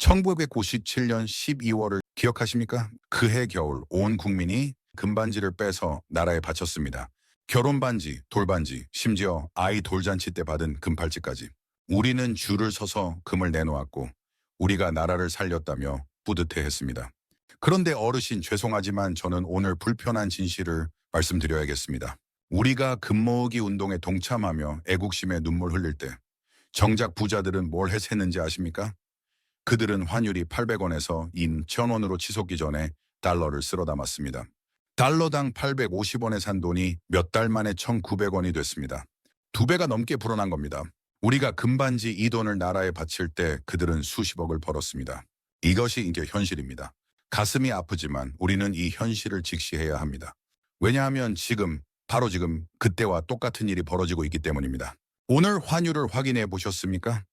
1997년 12월을 기억하십니까? 그해 겨울 온 국민이 금반지를 빼서 나라에 바쳤습니다. 결혼반지, 돌반지, 심지어 아이 돌잔치 때 받은 금팔찌까지. 우리는 줄을 서서 금을 내놓았고 우리가 나라를 살렸다며 뿌듯해했습니다. 그런데 어르신 죄송하지만 저는 오늘 불편한 진실을 말씀드려야겠습니다. 우리가 금모으기 운동에 동참하며 애국심에 눈물 흘릴 때 정작 부자들은 뭘 해샜는지 아십니까? 그들은 환율이 800원에서 인 1000원으로 치솟기 전에 달러를 쓸어 담았습니다. 달러당 850원에 산 돈이 몇 달 만에 1900원이 됐습니다. 2배가 넘게 불어난 겁니다. 우리가 금반지 이 돈을 나라에 바칠 때 그들은 수십억을 벌었습니다. 이것이 이제 현실입니다. 가슴이 아프지만 우리는 이 현실을 직시해야 합니다. 왜냐하면 바로 지금 그때와 똑같은 일이 벌어지고 있기 때문입니다. 오늘 환율을 확인해 보셨습니까?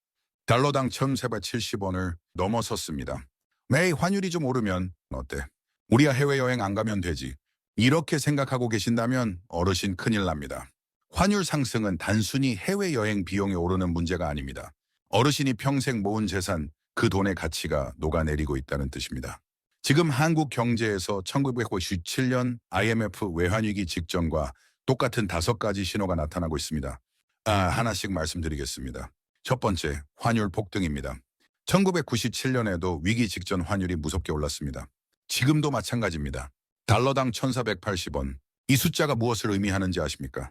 달러당 1370원을 넘어섰습니다. 매일 환율이 좀 오르면 어때? 우리야 해외여행 안 가면 되지. 이렇게 생각하고 계신다면 어르신 큰일 납니다. 환율 상승은 단순히 해외여행 비용이 오르는 문제가 아닙니다. 어르신이 평생 모은 재산, 그 돈의 가치가 녹아내리고 있다는 뜻입니다. 지금 한국 경제에서 1997년 IMF 외환위기 직전과 똑같은 5가지 신호가 나타나고 있습니다. 하나씩 말씀드리겠습니다. 첫 번째, 환율 폭등입니다. 1997년에도 위기 직전 환율이 무섭게 올랐습니다. 지금도 마찬가지입니다. 달러당 1480원. 이 숫자가 무엇을 의미하는지 아십니까?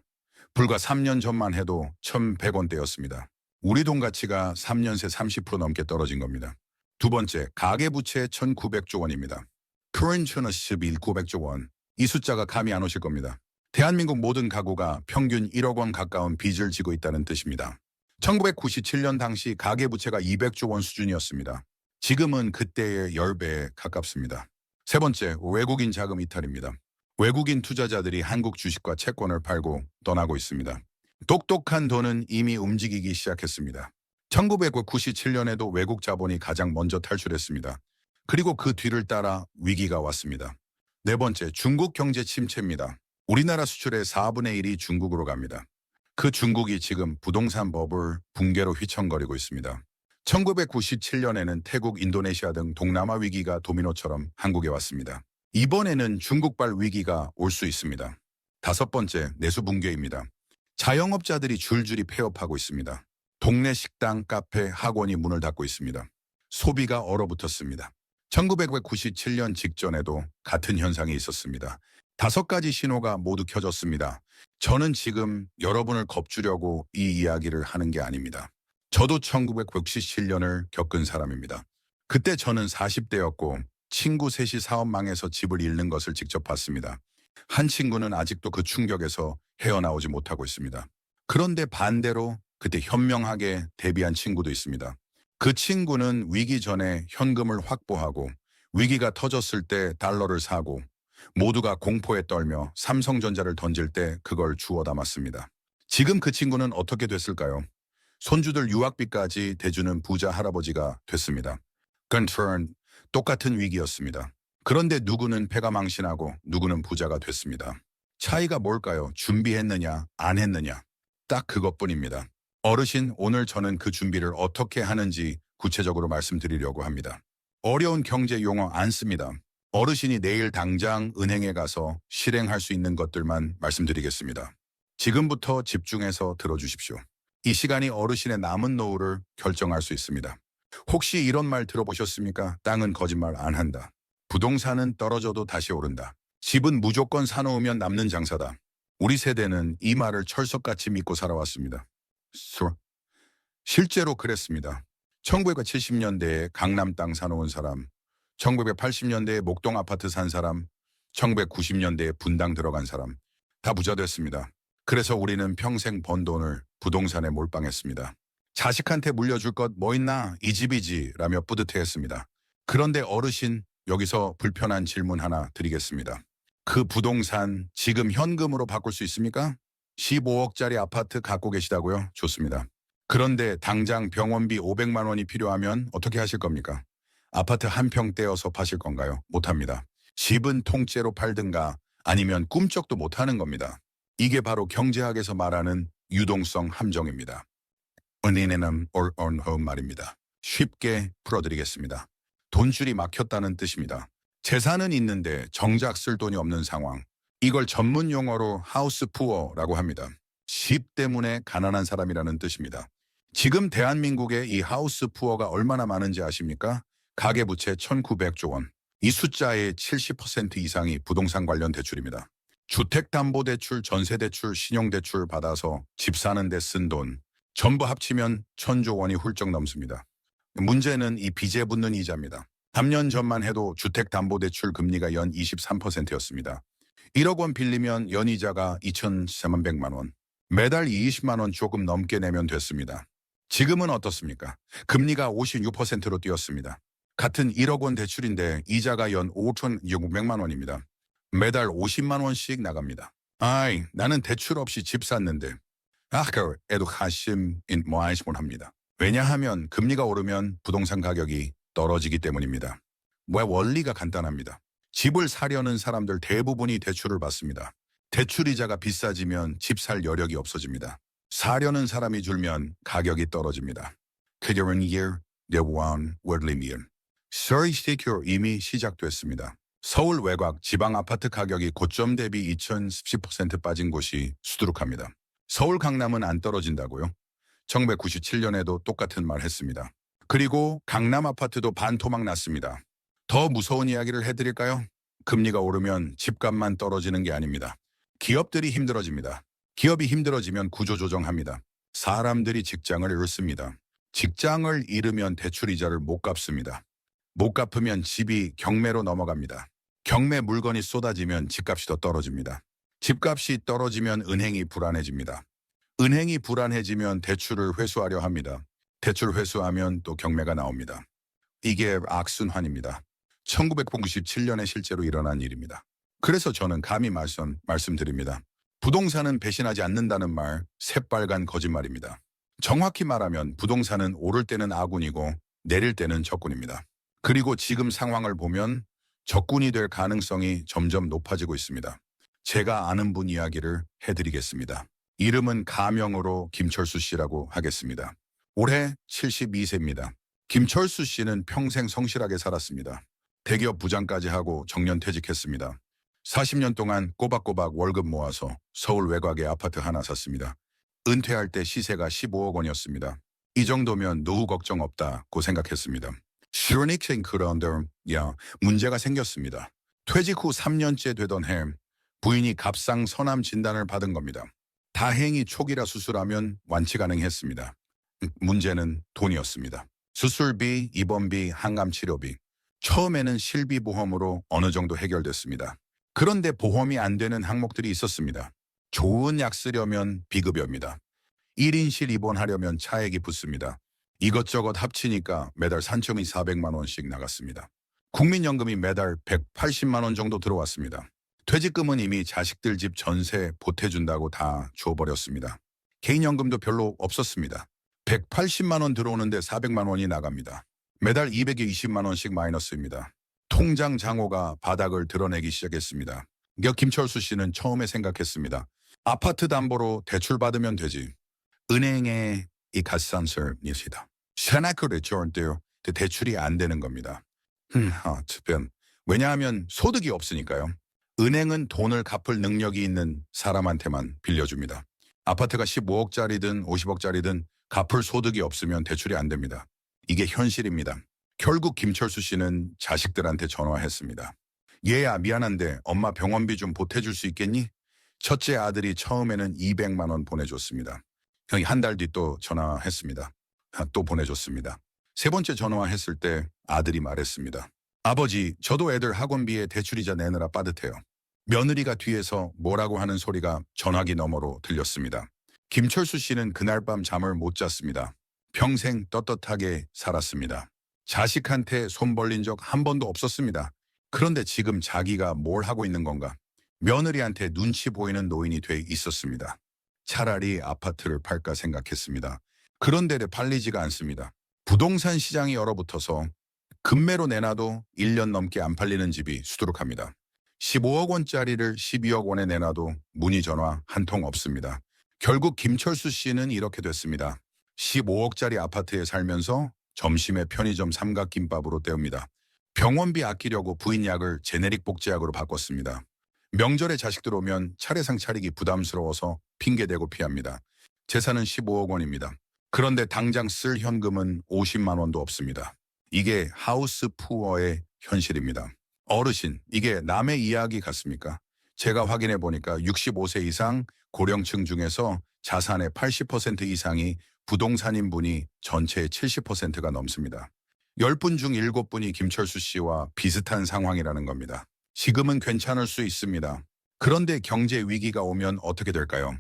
불과 3년 전만 해도 1100원대였습니다. 우리 돈 가치가 3년 새 30% 넘게 떨어진 겁니다. 두 번째, 가계부채 1900조 원입니다. Current 900조 원. 이 숫자가 감이 안 오실 겁니다. 대한민국 모든 가구가 평균 1억 원 가까운 빚을 지고 있다는 뜻입니다. 1997년 당시 가계부채가 200조 원 수준이었습니다. 지금은 그때의 10배에 가깝습니다. 세 번째, 외국인 자금 이탈입니다. 외국인 투자자들이 한국 주식과 채권을 팔고 떠나고 있습니다. 똑똑한 돈은 이미 움직이기 시작했습니다. 1997년에도 외국 자본이 가장 먼저 탈출했습니다. 그리고 그 뒤를 따라 위기가 왔습니다. 네 번째, 중국 경제 침체입니다. 우리나라 수출의 4분의 1이 중국으로 갑니다. 그 중국이 지금 부동산 버블 붕괴로 휘청거리고 있습니다. 1997년에는 태국, 인도네시아 등 동남아 위기가 도미노처럼 한국에 왔습니다. 이번에는 중국발 위기가 올 수 있습니다. 다섯 번째, 내수 붕괴입니다. 자영업자들이 줄줄이 폐업하고 있습니다. 동네 식당, 카페, 학원이 문을 닫고 있습니다. 소비가 얼어붙었습니다. 1997년 직전에도 같은 현상이 있었습니다. 5가지 신호가 모두 켜졌습니다. 저는 지금 여러분을 겁주려고 이 이야기를 하는 게 아닙니다. 저도 1997년을 겪은 사람입니다. 그때 저는 40대였고 친구 셋이 사업 망해서 집을 잃는 것을 직접 봤습니다. 한 친구는 아직도 그 충격에서 헤어나오지 못하고 있습니다. 그런데 반대로 그때 현명하게 대비한 친구도 있습니다. 그 친구는 위기 전에 현금을 확보하고 위기가 터졌을 때 달러를 사고 모두가 공포에 떨며 삼성전자를 던질 때 그걸 주워 담았습니다. 지금 그 친구는 어떻게 됐을까요? 손주들 유학비까지 대주는 부자 할아버지가 됐습니다. 그건 똑같은 위기였습니다. 그런데 누구는 패가 망신하고 누구는 부자가 됐습니다. 차이가 뭘까요? 준비했느냐, 안 했느냐. 딱 그것뿐입니다. 어르신, 오늘 저는 그 준비를 어떻게 하는지 구체적으로 말씀드리려고 합니다. 어려운 경제 용어 안 씁니다. 어르신이 내일 당장 은행에 가서 실행할 수 있는 것들만 말씀드리겠습니다. 지금부터 집중해서 들어주십시오. 이 시간이 어르신의 남은 노후를 결정할 수 있습니다. 혹시 이런 말 들어보셨습니까? 땅은 거짓말 안 한다. 부동산은 떨어져도 다시 오른다. 집은 무조건 사놓으면 남는 장사다. 우리 세대는 이 말을 철석같이 믿고 살아왔습니다. 실제로 그랬습니다. 1970년대에 강남 땅 사놓은 사람, 1980년대에 목동 아파트 산 사람, 1990년대에 분당 들어간 사람, 다 부자 됐습니다. 그래서 우리는 평생 번 돈을 부동산에 몰빵했습니다. 자식한테 물려줄 것 뭐 있나? 이 집이지 라며 뿌듯해했습니다. 그런데 어르신, 여기서 불편한 질문 하나 드리겠습니다. 그 부동산 지금 현금으로 바꿀 수 있습니까? 15억짜리 아파트 갖고 계시다고요? 좋습니다. 그런데 당장 병원비 500만 원이 필요하면 어떻게 하실 겁니까? 아파트 한 평 떼어서 파실 건가요? 못합니다. 집은 통째로 팔든가 아니면 꿈쩍도 못하는 겁니다. 이게 바로 경제학에서 말하는 유동성 함정입니다. 은인에는 or on home 말입니다. 쉽게 풀어드리겠습니다. 돈줄이 막혔다는 뜻입니다. 재산은 있는데 정작 쓸 돈이 없는 상황. 이걸 전문 용어로 하우스 푸어라고 합니다. 집 때문에 가난한 사람이라는 뜻입니다. 지금 대한민국의 이 하우스 푸어가 얼마나 많은지 아십니까? 가계부채 1,900조 원. 이 숫자의 70% 이상이 부동산 관련 대출입니다. 주택담보대출, 전세대출, 신용대출 받아서 집 사는 데 쓴 돈. 전부 합치면 1,000조 원이 훌쩍 넘습니다. 문제는 이 빚에 붙는 이자입니다. 3년 전만 해도 주택담보대출 금리가 연 23%였습니다. 1억 원 빌리면 연이자가 2,300만 원. 매달 20만 원 조금 넘게 내면 됐습니다. 지금은 어떻습니까? 금리가 56%로 뛰었습니다. 같은 1억 원 대출인데 이자가 연 5,600만 원입니다. 매달 50만 원씩 나갑니다. 아이, 나는 대출 없이 집 샀는데. 그 애도 하심 인모아이시몬 합니다. 왜냐하면 금리가 오르면 부동산 가격이 떨어지기 때문입니다. 왜 원리가 간단합니다. 집을 사려는 사람들 대부분이 대출을 받습니다. 대출 이자가 비싸지면 집 살 여력이 없어집니다. 사려는 사람이 줄면 가격이 떨어집니다. 그들은 예원 월리미은 서울시티큐 이미 시작됐습니다. 서울 외곽 지방 아파트 가격이 고점 대비 2010% 빠진 곳이 수두룩합니다. 서울 강남은 안 떨어진다고요? 1997년에도 똑같은 말 했습니다. 그리고 강남 아파트도 반토막 났습니다. 더 무서운 이야기를 해드릴까요? 금리가 오르면 집값만 떨어지는 게 아닙니다. 기업들이 힘들어집니다. 기업이 힘들어지면 구조조정합니다. 사람들이 직장을 잃습니다. 직장을 잃으면 대출이자를 못 갚습니다. 못 갚으면 집이 경매로 넘어갑니다. 경매 물건이 쏟아지면 집값이 더 떨어집니다. 집값이 떨어지면 은행이 불안해집니다. 은행이 불안해지면 대출을 회수하려 합니다. 대출 회수하면 또 경매가 나옵니다. 이게 악순환입니다. 1997년에 실제로 일어난 일입니다. 그래서 저는 감히 말씀드립니다. 부동산은 배신하지 않는다는 말, 새빨간 거짓말입니다. 정확히 말하면 부동산은 오를 때는 아군이고 내릴 때는 적군입니다. 그리고 지금 상황을 보면 적군이 될 가능성이 점점 높아지고 있습니다. 제가 아는 분 이야기를 해드리겠습니다. 이름은 가명으로 김철수 씨라고 하겠습니다. 올해 72세입니다. 김철수 씨는 평생 성실하게 살았습니다. 대기업 부장까지 하고 정년퇴직했습니다. 40년 동안 꼬박꼬박 월급 모아서 서울 외곽에 아파트 하나 샀습니다. 은퇴할 때 시세가 15억 원이었습니다. 이 정도면 노후 걱정 없다고 생각했습니다. 그런데 문제가 생겼습니다. 퇴직 후 3년째 되던 해 부인이 갑상 선암 진단을 받은 겁니다. 다행히 초기라 수술하면 완치 가능했습니다. 문제는 돈이었습니다. 수술비, 입원비, 항암치료비. 처음에는 실비보험으로 어느 정도 해결됐습니다. 그런데 보험이 안 되는 항목들이 있었습니다. 좋은 약 쓰려면 비급여입니다. 1인실 입원하려면 차액이 붙습니다. 이것저것 합치니까 매달 산청이 400만 원씩 나갔습니다. 국민연금이 매달 180만 원 정도 들어왔습니다. 퇴직금은 이미 자식들 집 전세 보태준다고 다 줘버렸습니다. 개인연금도 별로 없었습니다. 180만 원 들어오는데 400만 원이 나갑니다. 매달 220만 원씩 마이너스입니다. 통장 장호가 바닥을 드러내기 시작했습니다. 김철수 씨는 처음에 생각했습니다. 아파트 담보로 대출 받으면 되지. 은행에 이 갓산설이시다. 생각을 했는데요. 대출이 안 되는 겁니다. 왜냐하면 소득이 없으니까요. 은행은 돈을 갚을 능력이 있는 사람한테만 빌려줍니다. 아파트가 15억짜리든 50억짜리든 갚을 소득이 없으면 대출이 안 됩니다. 이게 현실입니다. 결국 김철수 씨는 자식들한테 전화했습니다. 얘야 미안한데 엄마 병원비 좀 보태줄 수 있겠니? 첫째 아들이 처음에는 200만 원 보내줬습니다. 형이 한 달 뒤 또 전화했습니다. 또 보내줬습니다. 세 번째 전화했을 때 아들이 말했습니다. 아버지, 저도 애들 학원비에 대출이자 내느라 빠듯해요. 며느리가 뒤에서 뭐라고 하는 소리가 전화기 너머로 들렸습니다. 김철수 씨는 그날 밤 잠을 못 잤습니다. 평생 떳떳하게 살았습니다. 자식한테 손 벌린 적 한 번도 없었습니다. 그런데 지금 자기가 뭘 하고 있는 건가? 며느리한테 눈치 보이는 노인이 돼 있었습니다. 차라리 아파트를 팔까 생각했습니다. 그런데 팔리지가 않습니다. 부동산 시장이 얼어붙어서 급매로 내놔도 1년 넘게 안 팔리는 집이 수두룩합니다. 15억 원짜리를 12억 원에 내놔도 문의 전화 한 통 없습니다. 결국 김철수 씨는 이렇게 됐습니다. 15억짜리 아파트에 살면서 점심에 편의점 삼각김밥으로 때웁니다. 병원비 아끼려고 부인 약을 제네릭 복제약으로 바꿨습니다. 명절에 자식들 오면 차례상 차리기 부담스러워서 핑계대고 피합니다. 재산은 15억 원입니다. 그런데 당장 쓸 현금은 50만 원도 없습니다. 이게 하우스 푸어의 현실입니다. 어르신, 이게 남의 이야기 같습니까? 제가 확인해 보니까 65세 이상 고령층 중에서 자산의 80% 이상이 부동산인 분이 전체의 70%가 넘습니다. 10분 중 7분이 김철수 씨와 비슷한 상황이라는 겁니다. 지금은 괜찮을 수 있습니다. 그런데 경제 위기가 오면 어떻게 될까요?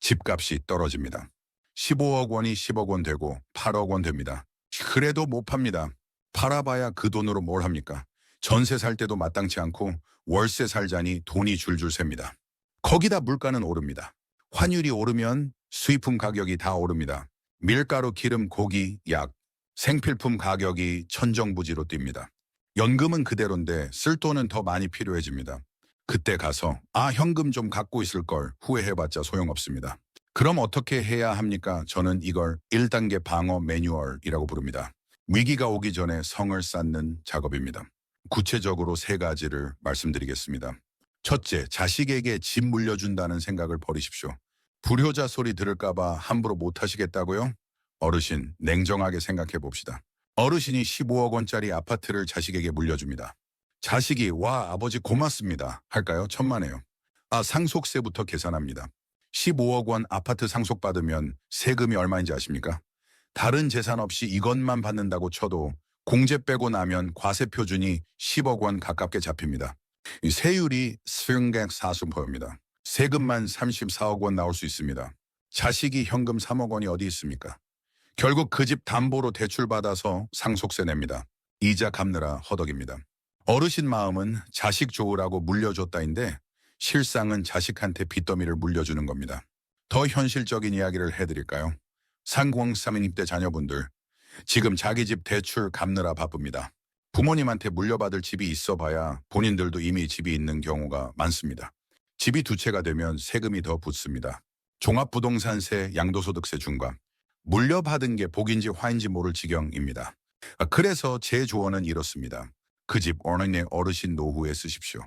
집값이 떨어집니다. 15억 원이 10억 원 되고 8억 원 됩니다. 그래도 못 팝니다. 팔아봐야 그 돈으로 뭘 합니까? 전세 살 때도 마땅치 않고 월세 살자니 돈이 줄줄 셉니다. 거기다 물가는 오릅니다. 환율이 오르면 수입품 가격이 다 오릅니다. 밀가루, 기름, 고기, 약, 생필품 가격이 천정부지로 뜁니다. 연금은 그대로인데 쓸 돈은 더 많이 필요해집니다. 그때 가서 현금 좀 갖고 있을 걸 후회해봤자 소용없습니다. 그럼 어떻게 해야 합니까? 저는 이걸 1단계 방어 매뉴얼이라고 부릅니다. 위기가 오기 전에 성을 쌓는 작업입니다. 구체적으로 3가지를 말씀드리겠습니다. 첫째, 자식에게 집 물려준다는 생각을 버리십시오. 불효자 소리 들을까봐 함부로 못하시겠다고요? 어르신, 냉정하게 생각해 봅시다. 어르신이 15억 원짜리 아파트를 자식에게 물려줍니다. 자식이 와 아버지 고맙습니다 할까요? 천만에요. 상속세부터 계산합니다. 15억 원 아파트 상속받으면 세금이 얼마인지 아십니까? 다른 재산 없이 이것만 받는다고 쳐도 공제 빼고 나면 과세 표준이 10억 원 가깝게 잡힙니다. 이 세율이 승객 40%입니다. 세금만 34억 원 나올 수 있습니다. 자식이 현금 3억 원이 어디 있습니까? 결국 그 집 담보로 대출받아서 상속세 냅니다. 이자 갚느라 허덕입니다. 어르신 마음은 자식 좋으라고 물려줬다인데 실상은 자식한테 빚더미를 물려주는 겁니다. 더 현실적인 이야기를 해드릴까요? 상공삼인 때 자녀분들, 지금 자기 집 대출 갚느라 바쁩니다. 부모님한테 물려받을 집이 있어봐야 본인들도 이미 집이 있는 경우가 많습니다. 집이 2채가 되면 세금이 더 붙습니다. 종합부동산세, 양도소득세 중과. 물려받은 게 복인지 화인지 모를 지경입니다. 그래서 제 조언은 이렇습니다. 그 집 어르신 노후에 쓰십시오.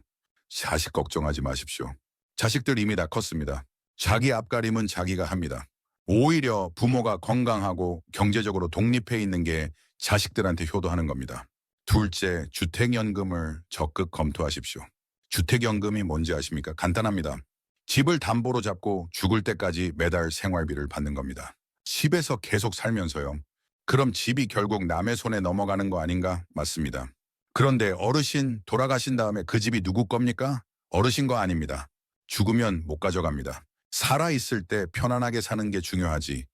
자식 걱정하지 마십시오. 자식들 이미 다 컸습니다. 자기 앞가림은 자기가 합니다. 오히려 부모가 건강하고 경제적으로 독립해 있는 게 자식들한테 효도하는 겁니다. 둘째, 주택연금을 적극 검토하십시오. 주택연금이 뭔지 아십니까? 간단합니다. 집을 담보로 잡고 죽을 때까지 매달 생활비를 받는 겁니다. 집에서 계속 살면서요. 그럼 집이 결국 남의 손에 넘어가는 거 아닌가? 맞습니다. 그런데 어르신 돌아가신 다음에 그 집이 누구 겁니까? 어르신 거 아닙니다. 죽으면 못 가져갑니다. 살아있을 때 편안하게 사는 게 중요하지.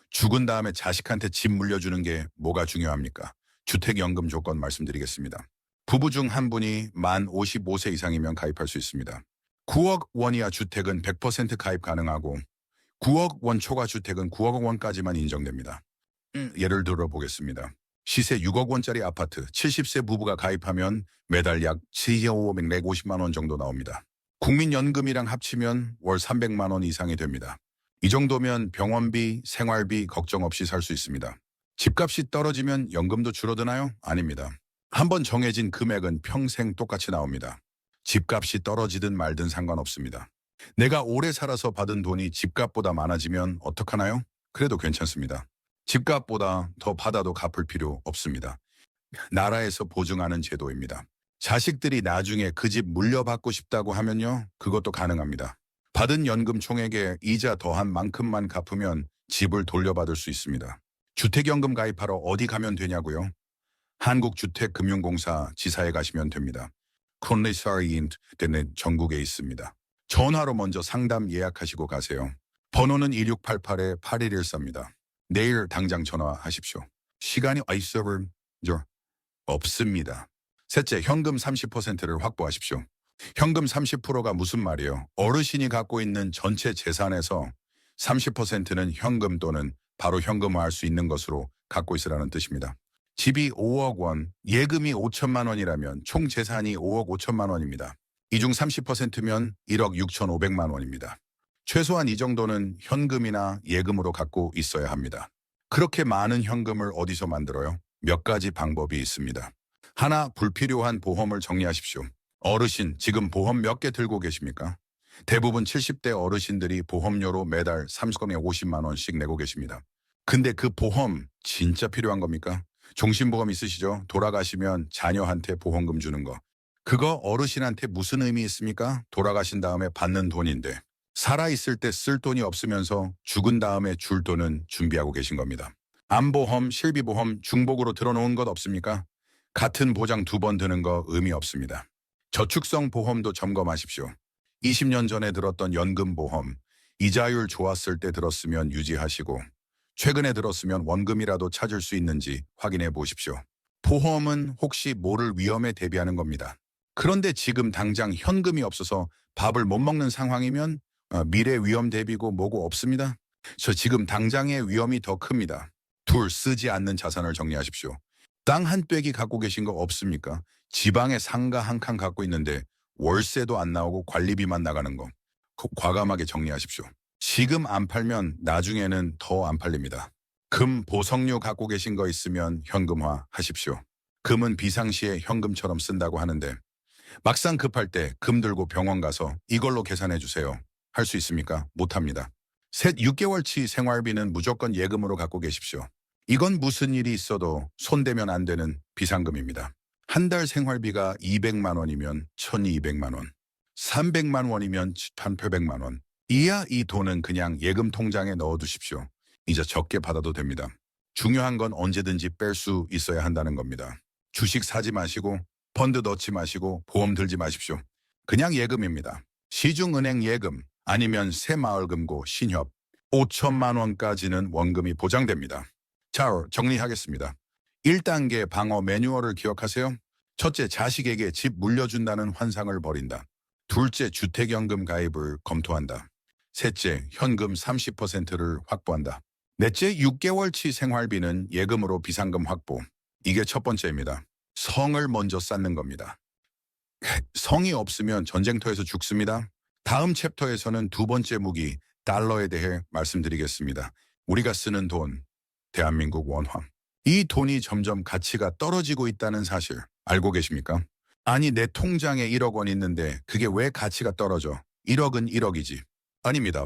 죽은 다음에 자식한테 집 물려주는 게 뭐가 중요합니까? 주택연금 조건 말씀드리겠습니다. 부부 중 한 분이 만 55세 이상이면 가입할 수 있습니다. 9억 원 이하 주택은 100% 가입 가능하고 9억 원 초과 주택은 9억 원까지만 인정됩니다. 예를 들어 보겠습니다. 시세 6억 원짜리 아파트 70세 부부가 가입하면 매달 약 7,550만 원 정도 나옵니다. 국민연금이랑 합치면 월 300만 원 이상이 됩니다. 이 정도면 병원비, 생활비 걱정 없이 살 수 있습니다. 집값이 떨어지면 연금도 줄어드나요? 아닙니다. 한번 정해진 금액은 평생 똑같이 나옵니다. 집값이 떨어지든 말든 상관없습니다. 내가 오래 살아서 받은 돈이 집값보다 많아지면 어떡하나요? 그래도 괜찮습니다. 집값보다 더 받아도 갚을 필요 없습니다. 나라에서 보증하는 제도입니다. 자식들이 나중에 그 집 물려받고 싶다고 하면요, 그것도 가능합니다. 받은 연금 총액에 이자 더한 만큼만 갚으면 집을 돌려받을 수 있습니다. 주택연금 가입하러 어디 가면 되냐고요? 한국주택금융공사 지사에 가시면 됩니다. 콘리서인트는 전국에 있습니다. 전화로 먼저 상담 예약하시고 가세요. 번호는 2688-8114입니다. 내일 당장 전화하십시오. 시간이 없습니다. 셋째, 현금 30%를 확보하십시오. 현금 30%가 무슨 말이에요? 어르신이 갖고 있는 전체 재산에서 30%는 현금 또는 바로 현금화할 수 있는 것으로 갖고 있으라는 뜻입니다. 집이 5억 원, 예금이 5천만 원이라면 총 재산이 5억 5천만 원입니다. 이 중 30%면 1억 6,500만 원입니다. 최소한 이 정도는 현금이나 예금으로 갖고 있어야 합니다. 그렇게 많은 현금을 어디서 만들어요? 몇 가지 방법이 있습니다. 하나, 불필요한 보험을 정리하십시오. 어르신, 지금 보험 몇 개 들고 계십니까? 대부분 70대 어르신들이 보험료로 매달 30건에 50만 원씩 내고 계십니다. 근데 그 보험 진짜 필요한 겁니까? 종신보험 있으시죠? 돌아가시면 자녀한테 보험금 주는 거. 그거 어르신한테 무슨 의미 있습니까? 돌아가신 다음에 받는 돈인데. 살아있을 때 쓸 돈이 없으면서 죽은 다음에 줄 돈은 준비하고 계신 겁니다. 암보험, 실비보험, 중복으로 들어놓은 것 없습니까? 같은 보장 2번 드는 거 의미 없습니다. 저축성 보험도 점검하십시오. 20년 전에 들었던 연금보험, 이자율 좋았을 때 들었으면 유지하시고 최근에 들었으면 원금이라도 찾을 수 있는지 확인해 보십시오. 보험은 혹시 모를 위험에 대비하는 겁니다. 그런데 지금 당장 현금이 없어서 밥을 못 먹는 상황이면 미래 위험 대비고 뭐고 없습니다. 저 지금 당장의 위험이 더 큽니다. 둘, 쓰지 않는 자산을 정리하십시오. 땅 한 뙑이 갖고 계신 거 없습니까? 지방에 상가 한 칸 갖고 있는데 월세도 안 나오고 관리비만 나가는 거. 과감하게 정리하십시오. 지금 안 팔면 나중에는 더 안 팔립니다. 금, 보석류 갖고 계신 거 있으면 현금화 하십시오. 금은 비상시에 현금처럼 쓴다고 하는데 막상 급할 때 금 들고 병원 가서 이걸로 계산해 주세요. 할 수 있습니까? 못합니다. 셋, 6개월치 생활비는 무조건 예금으로 갖고 계십시오. 이건 무슨 일이 있어도 손대면 안 되는 비상금입니다. 한 달 생활비가 200만 원이면 1200만 원, 300만 원이면 1800만 원. 이야 이 돈은 그냥 예금 통장에 넣어두십시오. 이제 적게 받아도 됩니다. 중요한 건 언제든지 뺄 수 있어야 한다는 겁니다. 주식 사지 마시고 펀드 넣지 마시고 보험 들지 마십시오. 그냥 예금입니다. 시중은행 예금 아니면 새마을금고 신협 5천만 원까지는 원금이 보장됩니다. 자, 정리하겠습니다. 1단계 방어 매뉴얼을 기억하세요. 첫째, 자식에게 집 물려준다는 환상을 버린다. 둘째, 주택연금 가입을 검토한다. 셋째, 현금 30%를 확보한다. 넷째, 6개월치 생활비는 예금으로 비상금 확보. 이게 첫 번째입니다. 성을 먼저 쌓는 겁니다. 성이 없으면 전쟁터에서 죽습니다. 다음 챕터에서는 두 번째 무기, 달러에 대해 말씀드리겠습니다. 우리가 쓰는 돈, 대한민국 원화. 이 돈이 점점 가치가 떨어지고 있다는 사실 알고 계십니까? 아니, 내 통장에 1억 원 있는데 그게 왜 가치가 떨어져? 1억은 1억이지. 아닙니다.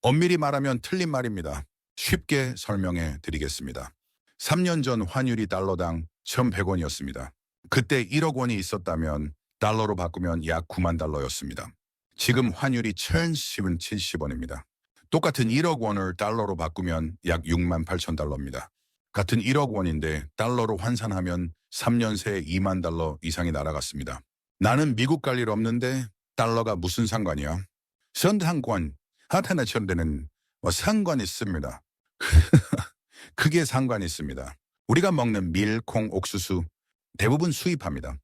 엄밀히 말하면 틀린 말입니다. 쉽게 설명해 드리겠습니다. 3년 전 환율이 달러당 1,100원이었습니다. 그때 1억 원이 있었다면 달러로 바꾸면 약 9만 달러였습니다. 지금 환율이 1,070원입니다. 똑같은 1억 원을 달러로 바꾸면 약 6만 8천 달러입니다. 같은 1억 원인데 달러로 환산하면 3년 새에 2만 달러 이상이 날아갔습니다. 나는 미국 갈 일 없는데 달러가 무슨 상관이야? 상관, 하타나 천대는 상관 있습니다. 크게 상관 있습니다. 우리가 먹는 밀, 콩, 옥수수 대부분 수입합니다.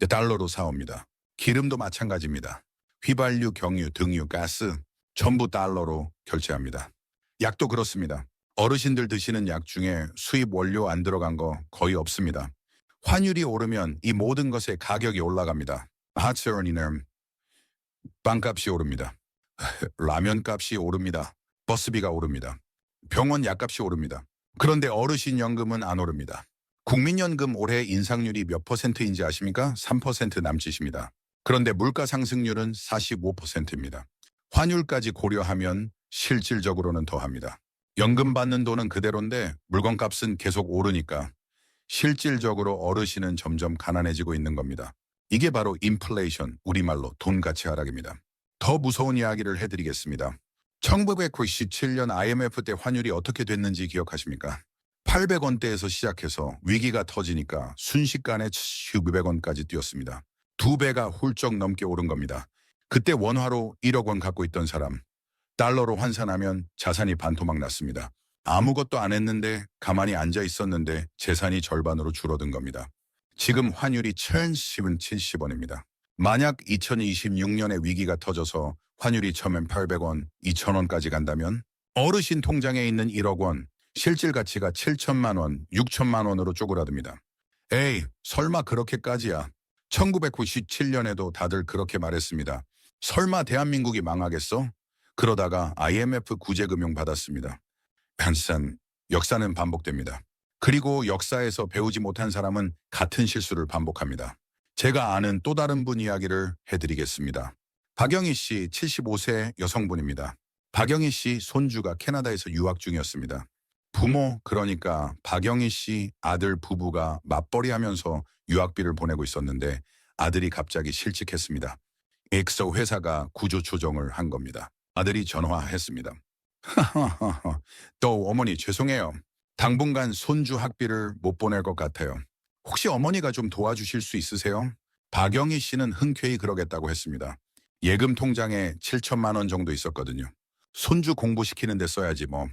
달러로 사옵니다. 기름도 마찬가지입니다. 휘발유, 경유, 등유, 가스 전부 달러로 결제합니다. 약도 그렇습니다. 어르신들 드시는 약 중에 수입 원료 안 들어간 거 거의 없습니다. 환율이 오르면 이 모든 것의 가격이 올라갑니다. 핫세런이는 빵값이 오릅니다. 라면 값이 오릅니다. 버스비가 오릅니다. 병원 약값이 오릅니다. 그런데 어르신 연금은 안 오릅니다. 국민연금 올해 인상률이 몇 %인지 아십니까? 3% 남짓입니다. 그런데 물가 상승률은 45%입니다. 환율까지 고려하면 실질적으로는 더합니다. 연금 받는 돈은 그대로인데 물건값은 계속 오르니까 실질적으로 어르신은 점점 가난해지고 있는 겁니다. 이게 바로 인플레이션, 우리말로 돈 가치 하락입니다. 더 무서운 이야기를 해드리겠습니다. 1997년 IMF 때 환율이 어떻게 됐는지 기억하십니까? 800원대에서 시작해서 위기가 터지니까 순식간에 7,900원까지 뛰었습니다. 2배가 훌쩍 넘게 오른 겁니다. 그때 원화로 1억 원 갖고 있던 사람, 달러로 환산하면 자산이 반토막 났습니다. 아무것도 안 했는데 가만히 앉아 있었는데 재산이 절반으로 줄어든 겁니다. 지금 환율이 1,070원입니다. 만약 2026년에 위기가 터져서 환율이 1,800원, 2,000원까지 간다면 어르신 통장에 있는 1억 원, 실질 가치가 7천만 원, 6천만 원으로 쪼그라듭니다. 에이, 설마 그렇게까지야. 1997년에도 다들 그렇게 말했습니다. 설마 대한민국이 망하겠어? 그러다가 IMF 구제금융 받았습니다. 역사는 반복됩니다. 그리고 역사에서 배우지 못한 사람은 같은 실수를 반복합니다. 제가 아는 또 다른 분 이야기를 해드리겠습니다. 박영희 씨 75세 여성분입니다. 박영희 씨 손주가 캐나다에서 유학 중이었습니다. 부모, 그러니까 박영희 씨 아들 부부가 맞벌이 하면서 유학비를 보내고 있었는데 아들이 갑자기 실직했습니다. 엑소 회사가 구조조정을 한 겁니다. 아들이 전화했습니다. 또 어머니 죄송해요. 당분간 손주 학비를 못 보낼 것 같아요. 혹시 어머니가 좀 도와주실 수 있으세요? 박영희 씨는 흔쾌히 그러겠다고 했습니다. 예금 통장에 7천만 원 정도 있었거든요. 손주 공부시키는 데 써야지 뭐.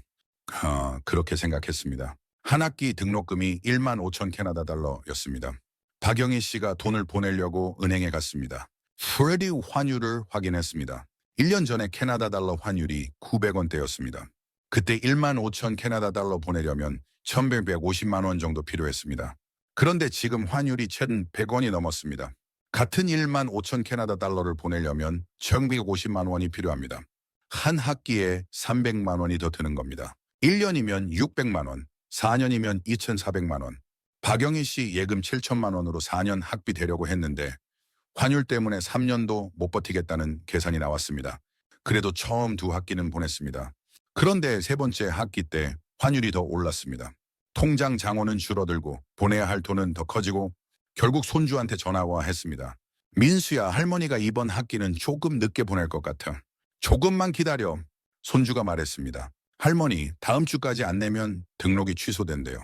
그렇게 생각했습니다. 한 학기 등록금이 1만 5천 캐나다 달러였습니다. 박영희 씨가 돈을 보내려고 은행에 갔습니다. 프레디 환율을 확인했습니다. 1년 전에 캐나다 달러 환율이 900원대였습니다. 그때 1만 5천 캐나다 달러 보내려면 1,150만 원 정도 필요했습니다. 그런데 지금 환율이 1,100원이 넘었습니다. 같은 1만 5천 캐나다 달러를 보내려면 1,150만 원이 필요합니다. 한 학기에 300만 원이 더 드는 겁니다. 1년이면 600만 원, 4년이면 2,400만 원. 박영희 씨 예금 7천만 원으로 4년 학비 대려고 했는데 환율 때문에 3년도 못 버티겠다는 계산이 나왔습니다. 그래도 처음 2학기는 보냈습니다. 그런데 3번째 학기 때 환율이 더 올랐습니다. 통장 잔고는 줄어들고 보내야 할 돈은 더 커지고 결국 손주한테 전화와 했습니다. 민수야, 할머니가 이번 학기는 조금 늦게 보낼 것 같아. 조금만 기다려. 손주가 말했습니다. 할머니, 다음 주까지 안 내면 등록이 취소된대요.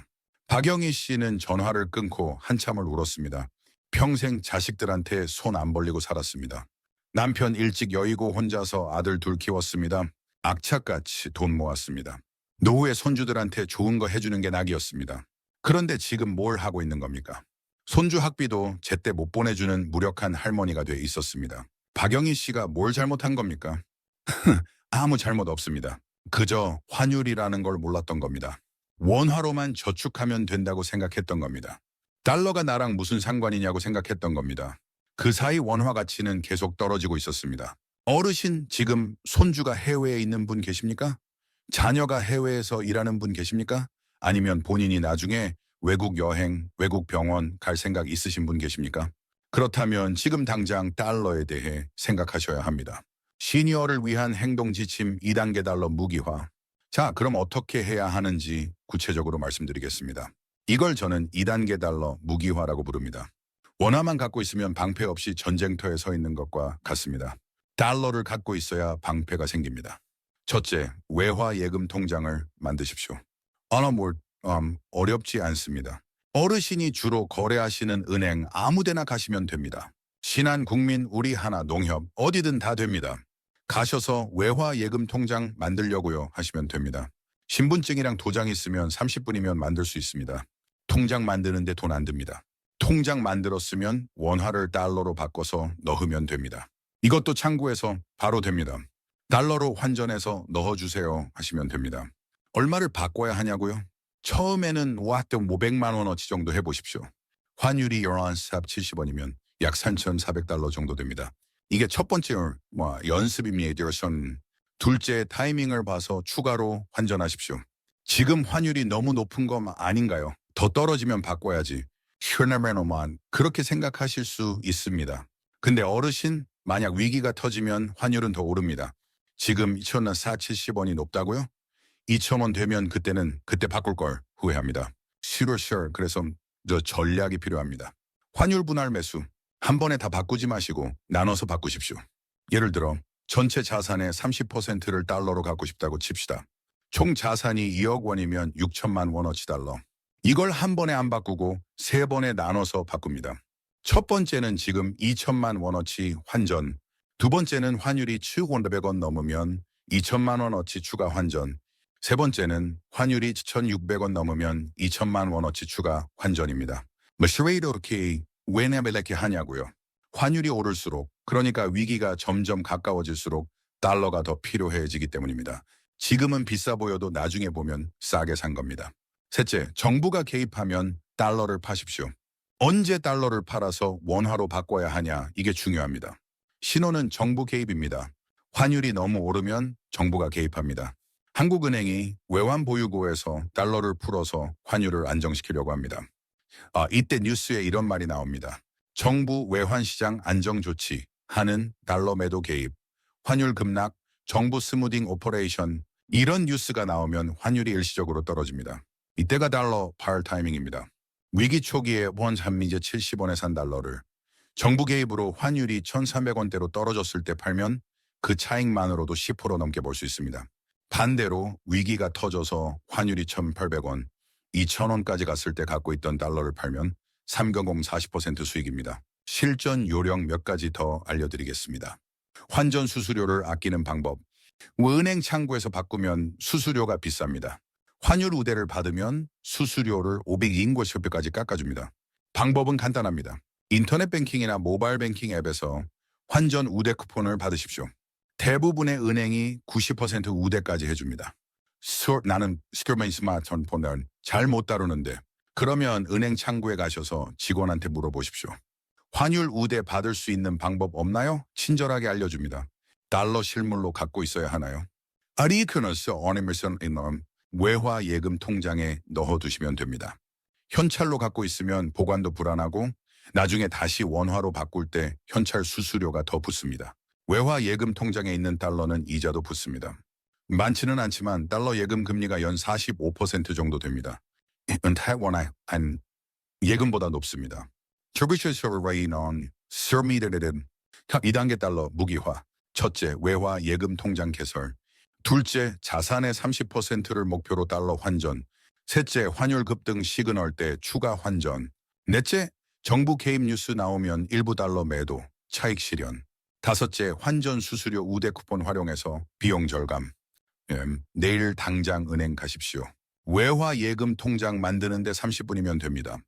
박영희 씨는 전화를 끊고 한참을 울었습니다. 평생 자식들한테 손 안 벌리고 살았습니다. 남편 일찍 여의고 혼자서 아들 둘 키웠습니다. 악착같이 돈 모았습니다. 노후에 손주들한테 좋은 거 해주는 게 낙이었습니다. 그런데 지금 뭘 하고 있는 겁니까? 손주 학비도 제때 못 보내주는 무력한 할머니가 돼 있었습니다. 박영희 씨가 뭘 잘못한 겁니까? 아무 잘못 없습니다. 그저 환율이라는 걸 몰랐던 겁니다. 원화로만 저축하면 된다고 생각했던 겁니다. 달러가 나랑 무슨 상관이냐고 생각했던 겁니다. 그 사이 원화 가치는 계속 떨어지고 있었습니다. 어르신, 지금 손주가 해외에 있는 분 계십니까? 자녀가 해외에서 일하는 분 계십니까? 아니면 본인이 나중에 외국 여행, 외국 병원 갈 생각 있으신 분 계십니까? 그렇다면 지금 당장 달러에 대해 생각하셔야 합니다. 시니어를 위한 행동 지침 2단계 달러 무기화. 자, 그럼 어떻게 해야 하는지 구체적으로 말씀드리겠습니다. 이걸 저는 2단계 달러 무기화라고 부릅니다. 원화만 갖고 있으면 방패 없이 전쟁터에 서 있는 것과 같습니다. 달러를 갖고 있어야 방패가 생깁니다. 첫째, 외화 예금 통장을 만드십시오. 어렵지 않습니다. 어르신이 주로 거래하시는 은행 아무데나 가시면 됩니다. 신한국민, 우리하나, 농협 어디든 다 됩니다. 가셔서 외화 예금 통장 만들려고요 하시면 됩니다. 신분증이랑 도장 있으면 30분이면 만들 수 있습니다. 통장 만드는데 돈 안 듭니다. 통장 만들었으면 원화를 달러로 바꿔서 넣으면 됩니다. 이것도 창구에서 바로 됩니다. 달러로 환전해서 넣어주세요 하시면 됩니다. 얼마를 바꿔야 하냐고요? 처음에는 500만 원어치 정도 해보십시오. 환율이 70원이면 약 3,400달러 정도 됩니다. 이게 첫 번째 연습입니다. 둘째, 타이밍을 봐서 추가로 환전하십시오. 지금 환율이 너무 높은 거 아닌가요? 더 떨어지면 바꿔야지. 그렇게 생각하실 수 있습니다. 근데 어르신, 만약 위기가 터지면 환율은 더 오릅니다. 지금 2,000원 470원이 높다고요? 2,000원 되면 그때 바꿀 걸 후회합니다. 그래서 전략이 필요합니다. 환율 분할 매수. 한 번에 다 바꾸지 마시고 나눠서 바꾸십시오. 예를 들어 전체 자산의 30%를 달러로 갖고 싶다고 칩시다. 총 자산이 2억 원이면 6천만 원어치 달러. 이걸 한 번에 안 바꾸고 3번에 나눠서 바꿉니다. 첫 번째는 지금 2천만 원어치 환전, 두 번째는 환율이 7,500원 넘으면 2천만 원어치 추가 환전, 세 번째는 환율이 1,600원 넘으면 2천만 원어치 추가 환전입니다. 이렇게 왜 이렇게 하냐고요. 환율이 오를수록, 그러니까 위기가 점점 가까워질수록 달러가 더 필요해지기 때문입니다. 지금은 비싸 보여도 나중에 보면 싸게 산 겁니다. 셋째, 정부가 개입하면 달러를 파십시오. 언제 달러를 팔아서 원화로 바꿔야 하냐, 이게 중요합니다. 신호는 정부 개입입니다. 환율이 너무 오르면 정부가 개입합니다. 한국은행이 외환 보유고에서 달러를 풀어서 환율을 안정시키려고 합니다. 이때 뉴스에 이런 말이 나옵니다. 정부 외환시장 안정 조치, 하는 달러 매도 개입, 환율 급락, 정부 스무딩 오퍼레이션, 이런 뉴스가 나오면 환율이 일시적으로 떨어집니다. 이때가 달러 팔 타이밍입니다. 위기 초기에 원 산미제 70원에 산 달러를 정부 개입으로 환율이 1,300원대로 떨어졌을 때 팔면 그 차익만으로도 10% 넘게 벌 수 있습니다. 반대로 위기가 터져서 환율이 1,800원, 2,000원까지 갔을 때 갖고 있던 달러를 팔면 3경공 40% 수익입니다. 실전 요령 몇 가지 더 알려드리겠습니다. 환전 수수료를 아끼는 방법. 은행 창구에서 바꾸면 수수료가 비쌉니다. 환율 우대를 받으면 수수료를 500인고쇼표까지 깎아줍니다. 방법은 간단합니다. 인터넷 뱅킹이나 모바일 뱅킹 앱에서 환전 우대 쿠폰을 받으십시오. 대부분의 은행이 90% 우대까지 해줍니다. 나는 스마트폰 폰을 잘 못 다루는데 그러면 은행 창구에 가셔서 직원한테 물어보십시오. 환율 우대 받을 수 있는 방법 없나요? 친절하게 알려줍니다. 달러 실물로 갖고 있어야 하나요? 아리크너스 어니메션 인넘 외화 예금 통장에 넣어두시면 됩니다. 현찰로 갖고 있으면 보관도 불안하고 나중에 다시 원화로 바꿀 때 현찰 수수료가 더 붙습니다. 외화 예금 통장에 있는 달러는 이자도 붙습니다. 많지는 않지만 달러 예금 금리가 연 45% 정도 됩니다. 원화 한 예금보다 높습니다. 2단계 달러 무기화. 첫째, 외화 예금 통장 개설. 둘째, 자산의 30%를 목표로 달러 환전. 셋째, 환율 급등 시그널 때 추가 환전. 넷째, 정부 개입 뉴스 나오면 일부 달러 매도, 차익 실현. 다섯째, 환전 수수료 우대 쿠폰 활용해서 비용 절감. 내일 당장 은행 가십시오. 외화 예금 통장 만드는데 30분이면 됩니다.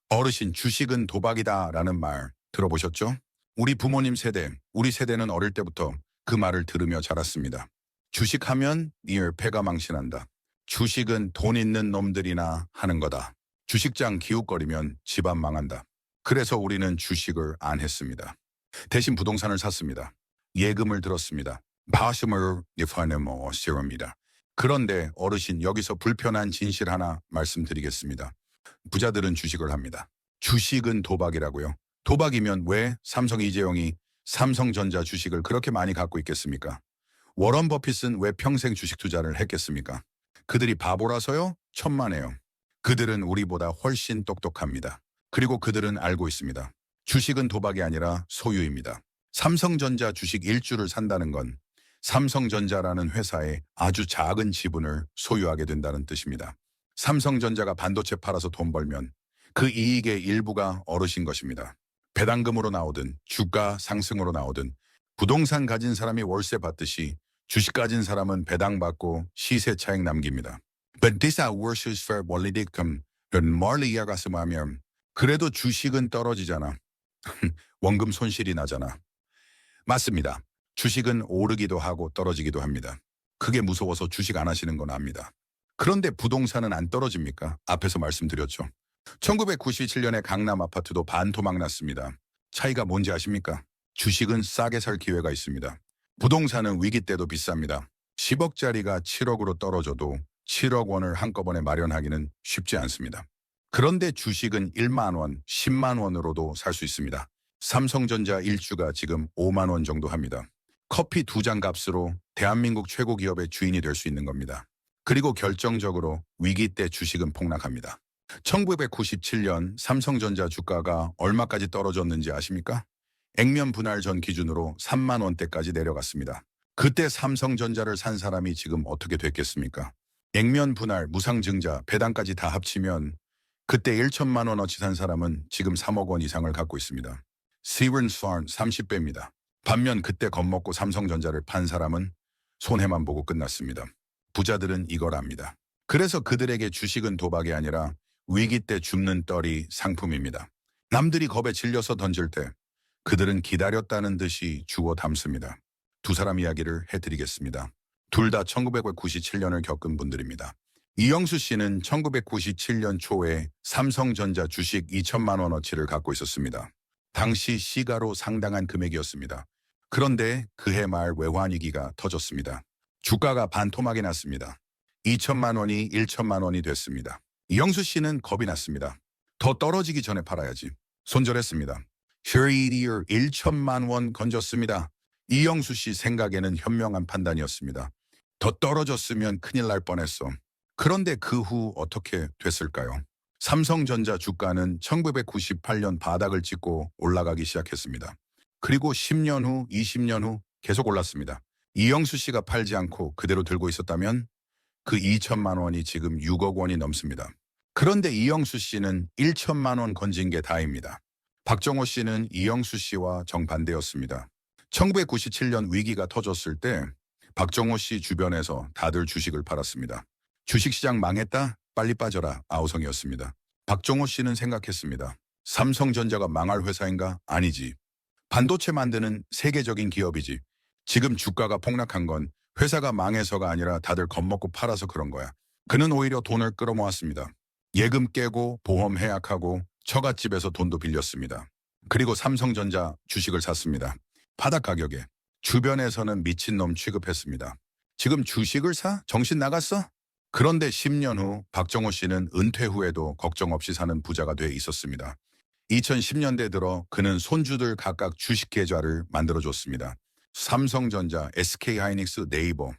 어르신, 주식은 도박이다 라는 말 들어보셨죠? 우리 부모님 세대, 우리 세대는 어릴 때부터 그 말을 들으며 자랐습니다. 주식하면 네 패가 망신한다. 주식은 돈 있는 놈들이나 하는 거다. 주식장 기웃거리면 집안 망한다. 그래서 우리는 주식을 안 했습니다. 대신 부동산을 샀습니다. 예금을 들었습니다. 바심을 입니다. 그런데 어르신, 여기서 불편한 진실 하나 말씀드리겠습니다. 부자들은 주식을 합니다. 주식은 도박이라고요. 도박이면 왜 삼성 이재용이 삼성전자 주식을 그렇게 많이 갖고 있겠습니까? 워런 버핏은 왜 평생 주식 투자를 했겠습니까? 그들이 바보라서요? 천만에요. 그들은 우리보다 훨씬 똑똑합니다. 그리고 그들은 알고 있습니다. 주식은 도박이 아니라 소유입니다. 삼성전자 주식 1주를 산다는 건 삼성전자라는 회사의 아주 작은 지분을 소유하게 된다는 뜻입니다. 삼성전자가 반도체 팔아서 돈 벌면 그 이익의 일부가 어르신 것입니다. 배당금으로 나오든 주가 상승으로 나오든 부동산 가진 사람이 월세 받듯이 주식 가진 사람은 배당받고 시세 차익 남깁니다. But this versus for 원리득금 멀리 이야기하면 그래도 주식은 떨어지잖아. 원금 손실이 나잖아. 맞습니다. 주식은 오르기도 하고 떨어지기도 합니다. 그게 무서워서 주식 안 하시는 건 압니다. 그런데 부동산은 안 떨어집니까? 앞에서 말씀드렸죠. 1997년에 강남 아파트도 반토막 났습니다. 차이가 뭔지 아십니까? 주식은 싸게 살 기회가 있습니다. 부동산은 위기 때도 비쌉니다. 10억짜리가 7억으로 떨어져도 7억 원을 한꺼번에 마련하기는 쉽지 않습니다. 그런데 주식은 1만 원, 10만 원으로도 살 수 있습니다. 삼성전자 1주가 지금 5만 원 정도 합니다. 커피 2잔 값으로 대한민국 최고 기업의 주인이 될 수 있는 겁니다. 그리고 결정적으로 위기 때 주식은 폭락합니다. 1997년 삼성전자 주가가 얼마까지 떨어졌는지 아십니까? 액면 분할 전 기준으로 3만 원대까지 내려갔습니다. 그때 삼성전자를 산 사람이 지금 어떻게 됐겠습니까? 액면 분할, 무상증자, 배당까지 다 합치면 그때 1천만 원어치 산 사람은 지금 3억 원 이상을 갖고 있습니다. 시른스판 30배입니다. 반면 그때 겁먹고 삼성전자를 판 사람은 손해만 보고 끝났습니다. 부자들은 이걸 압니다. 그래서 그들에게 주식은 도박이 아니라 위기 때 줍는 떨이 상품입니다. 남들이 겁에 질려서 던질 때 그들은 기다렸다는 듯이 주워 담습니다. 두 사람 이야기를 해드리겠습니다. 둘 다 1997년을 겪은 분들입니다. 이영수 씨는 1997년 초에 삼성전자 주식 2천만 원어치를 갖고 있었습니다. 당시 시가로 상당한 금액이었습니다. 그런데 그해 말 외환위기가 터졌습니다. 주가가 반토막이 났습니다. 2천만 원이 1천만 원이 됐습니다. 이영수 씨는 겁이 났습니다. 더 떨어지기 전에 팔아야지. 손절했습니다. 쉐리디어 1천만 원 건졌습니다. 이영수 씨 생각에는 현명한 판단이었습니다. 더 떨어졌으면 큰일 날 뻔했어. 그런데 그 후 어떻게 됐을까요? 삼성전자 주가는 1998년 바닥을 찍고 올라가기 시작했습니다. 그리고 10년 후, 20년 후 계속 올랐습니다. 이영수 씨가 팔지 않고 그대로 들고 있었다면 그 2천만 원이 지금 6억 원이 넘습니다. 그런데 이영수 씨는 1천만 원 건진 게 다입니다. 박정호 씨는 이영수 씨와 정반대였습니다. 1997년 위기가 터졌을 때 박정호 씨 주변에서 다들 주식을 팔았습니다. 주식시장 망했다? 빨리 빠져라. 아우성이었습니다. 박정호 씨는 생각했습니다. 삼성전자가 망할 회사인가? 아니지. 반도체 만드는 세계적인 기업이지. 지금 주가가 폭락한 건 회사가 망해서가 아니라 다들 겁먹고 팔아서 그런 거야. 그는 오히려 돈을 끌어모았습니다. 예금 깨고 보험 해약하고 처갓집에서 돈도 빌렸습니다. 그리고 삼성전자 주식을 샀습니다. 바닥 가격에. 주변에서는 미친놈 취급했습니다. 지금 주식을 사? 정신 나갔어? 그런데 10년 후 박정호 씨는 은퇴 후에도 걱정 없이 사는 부자가 돼 있었습니다. 2010년대 들어 그는 손주들 각각 주식 계좌를 만들어줬습니다. 삼성전자, SK하이닉스, 네이버.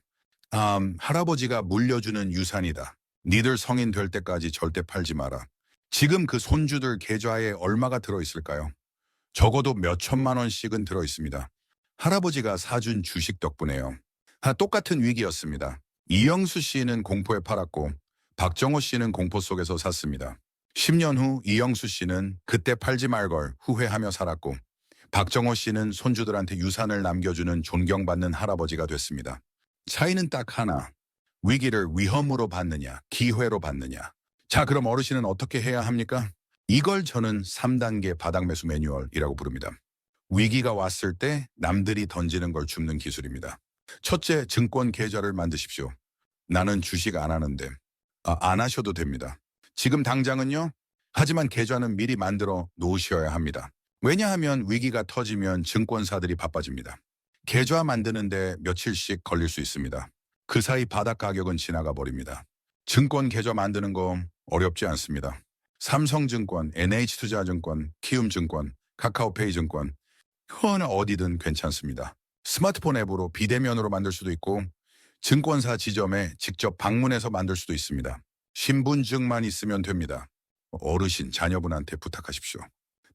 할아버지가 물려주는 유산이다. 니들 성인 될 때까지 절대 팔지 마라. 지금 그 손주들 계좌에 얼마가 들어있을까요? 적어도 몇 천만 원씩은 들어있습니다. 할아버지가 사준 주식 덕분에요. 똑같은 위기였습니다. 이영수 씨는 공포에 팔았고 박정호 씨는 공포 속에서 샀습니다. 10년 후 이영수 씨는 그때 팔지 말걸 후회하며 살았고 박정호 씨는 손주들한테 유산을 남겨주는 존경받는 할아버지가 됐습니다. 차이는 딱 하나. 위기를 위험으로 받느냐, 기회로 받느냐. 자, 그럼 어르신은 어떻게 해야 합니까? 이걸 저는 3단계 바닥 매수 매뉴얼이라고 부릅니다. 위기가 왔을 때 남들이 던지는 걸 줍는 기술입니다. 첫째, 증권 계좌를 만드십시오. 나는 주식 안 하는데. 안 하셔도 됩니다. 지금 당장은요. 하지만 계좌는 미리 만들어 놓으셔야 합니다. 왜냐하면 위기가 터지면 증권사들이 바빠집니다. 계좌 만드는데 며칠씩 걸릴 수 있습니다. 그 사이 바닥 가격은 지나가 버립니다. 증권 계좌 만드는 거 어렵지 않습니다. 삼성증권, NH투자증권, 키움증권, 카카오페이 증권, 어디든 괜찮습니다. 스마트폰 앱으로 비대면으로 만들 수도 있고 증권사 지점에 직접 방문해서 만들 수도 있습니다. 신분증만 있으면 됩니다. 어르신, 자녀분한테 부탁하십시오.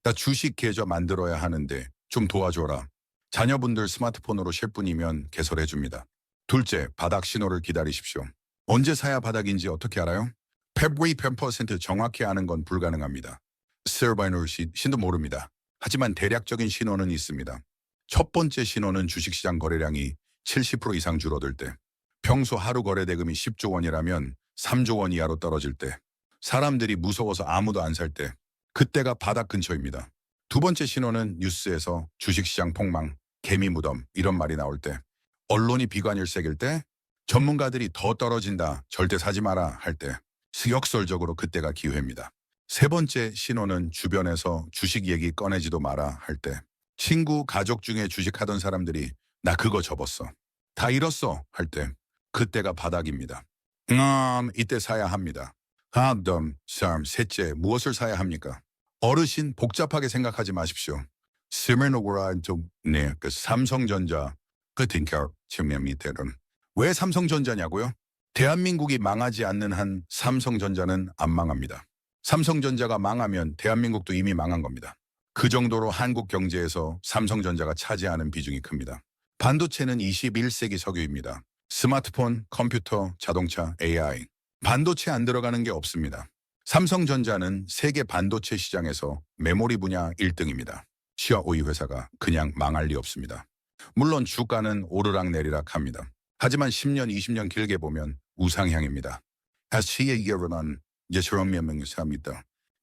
나 주식 계좌 만들어야 하는데 좀 도와줘라. 자녀분들 스마트폰으로 쉴 분이면 개설해줍니다. 둘째, 바닥 신호를 기다리십시오. 언제 사야 바닥인지 어떻게 알아요? February 10% 정확히 아는 건 불가능합니다. 서바이널 신도 모릅니다. 하지만 대략적인 신호는 있습니다. 첫 번째 신호는 주식시장 거래량이 70% 이상 줄어들 때, 평소 하루 거래 대금이 10조 원이라면 3조 원 이하로 떨어질 때, 사람들이 무서워서 아무도 안 살 때, 그때가 바닥 근처입니다. 두 번째 신호는 뉴스에서 주식시장 폭망, 개미 무덤 이런 말이 나올 때, 언론이 비관일색일 때, 전문가들이 더 떨어진다, 절대 사지 마라 할 때, 역설적으로 그때가 기회입니다. 세 번째 신호는 주변에서 주식 얘기 꺼내지도 마라 할 때, 친구, 가족 중에 주식하던 사람들이 나 그거 접었어. 다 잃었어 할 때, 그때가 바닥입니다. 이때 사야 합니다. 셋째, 무엇을 사야 합니까? 어르신, 복잡하게 생각하지 마십시오. 그 삼성전자, 왜 삼성전자냐고요? 대한민국이 망하지 않는 한 삼성전자는 안 망합니다. 삼성전자가 망하면 대한민국도 이미 망한 겁니다. 그 정도로 한국 경제에서 삼성전자가 차지하는 비중이 큽니다. 반도체는 21세기 석유입니다. 스마트폰, 컴퓨터, 자동차, AI. 반도체 안 들어가는 게 없습니다. 삼성전자는 세계 반도체 시장에서 메모리 분야 1등입니다. 시아오이 회사가 그냥 망할 리 없습니다. 물론 주가는 오르락내리락 합니다. 하지만 10년, 20년 길게 보면 우상향입니다.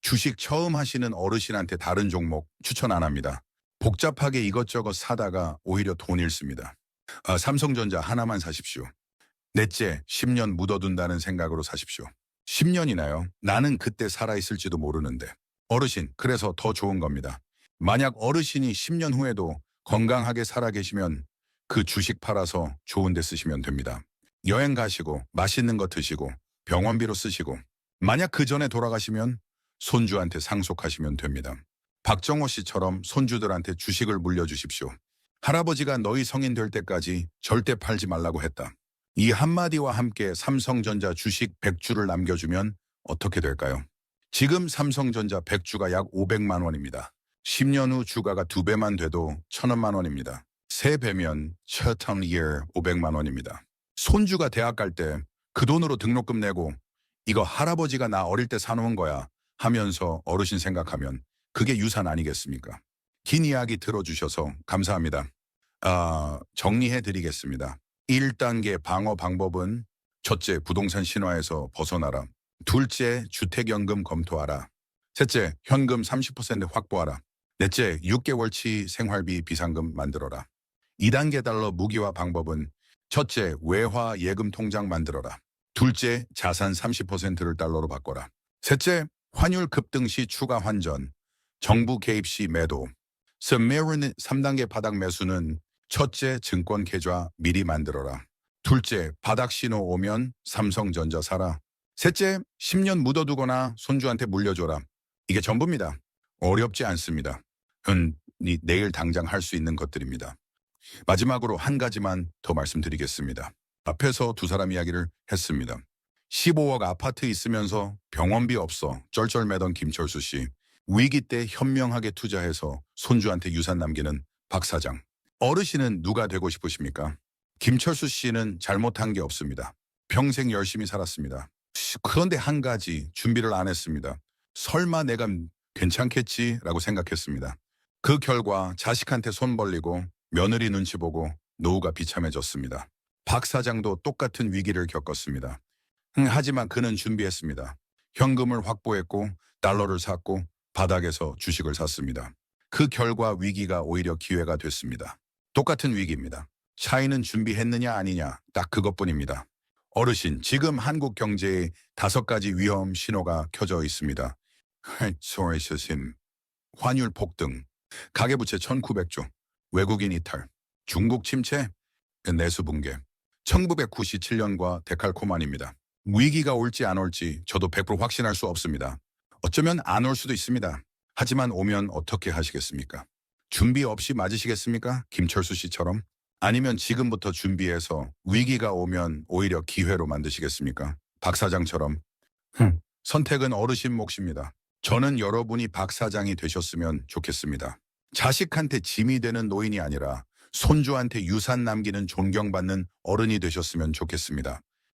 주식 처음 하시는 어르신한테 다른 종목 추천 안 합니다. 복잡하게 이것저것 사다가 오히려 돈 잃습니다. 삼성전자 하나만 사십시오. 넷째, 10년 묻어둔다는 생각으로 사십시오. 10년이나요? 나는 그때 살아있을지도 모르는데. 어르신, 그래서 더 좋은 겁니다. 만약 어르신이 10년 후에도 건강하게 살아 계시면 그 주식 팔아서 좋은 데 쓰시면 됩니다. 여행 가시고 맛있는 거 드시고 병원비로 쓰시고 만약 그 전에 돌아가시면 손주한테 상속하시면 됩니다. 박정호 씨처럼 손주들한테 주식을 물려주십시오. 할아버지가 너희 성인 될 때까지 절대 팔지 말라고 했다. 이 한마디와 함께 삼성전자 주식 100주를 남겨주면 어떻게 될까요? 지금 삼성전자 100주가 약 500만 원입니다. 10년 후 주가가 2배만 돼도 1,000만 원입니다. 3배면 1,000 500만 원입니다. 손주가 대학 갈 때 그 돈으로 등록금 내고 이거 할아버지가 나 어릴 때 사놓은 거야 하면서 어르신 생각하면 그게 유산 아니겠습니까? 긴 이야기 들어주셔서 감사합니다. 정리해 드리겠습니다. 1단계 방어 방법은 첫째, 부동산 신화에서 벗어나라. 둘째, 주택연금 검토하라. 셋째, 현금 30% 확보하라. 넷째, 6개월치 생활비 비상금 만들어라. 2단계 달러 무기화 방법은 첫째, 외화 예금 통장 만들어라. 둘째, 자산 30%를 달러로 바꿔라. 셋째, 환율 급등 시 추가 환전, 정부 개입 시 매도. 3단계 바닥 매수는 첫째, 증권 계좌 미리 만들어라. 둘째, 바닥 신호 오면 삼성전자 사라. 셋째, 10년 묻어두거나 손주한테 물려줘라. 이게 전부입니다. 어렵지 않습니다. 내일 당장 할 수 있는 것들입니다. 마지막으로 한 가지만 더 말씀드리겠습니다. 앞에서 두 사람 이야기를 했습니다. 15억 아파트 있으면서 병원비 없어 쩔쩔매던 김철수 씨. 위기 때 현명하게 투자해서 손주한테 유산 남기는 박 사장. 어르신은 누가 되고 싶으십니까? 김철수 씨는 잘못한 게 없습니다. 평생 열심히 살았습니다. 그런데 한 가지 준비를 안 했습니다. 설마 내가 괜찮겠지라고 생각했습니다. 그 결과 자식한테 손 벌리고 며느리 눈치 보고 노후가 비참해졌습니다. 박 사장도 똑같은 위기를 겪었습니다. 하지만 그는 준비했습니다. 현금을 확보했고 달러를 샀고 바닥에서 주식을 샀습니다. 그 결과 위기가 오히려 기회가 됐습니다. 똑같은 위기입니다. 차이는 준비했느냐 아니냐 딱 그것뿐입니다. 어르신, 지금 한국 경제에 5가지 위험 신호가 켜져 있습니다. 스심, 환율 폭등, 가계부채 1900조, 외국인 이탈, 중국 침체, 내수 붕괴. 1997년과 데칼코마니입니다. 위기가 올지 안 올지 저도 100% 확신할 수 없습니다. 어쩌면 안 올 수도 있습니다. 하지만 오면 어떻게 하시겠습니까? 준비 없이 맞으시겠습니까? 김철수 씨처럼? 아니면 지금부터 준비해서 위기가 오면 오히려 기회로 만드시겠습니까? 박 사장처럼? 선택은 어르신 몫입니다. 저는 여러분이 박 사장이 되셨으면 좋겠습니다. 자식한테 짐이 되는 노인이 아니라 손주한테 유산 남기는 존경받는 어른이 되셨으면 좋겠습니다.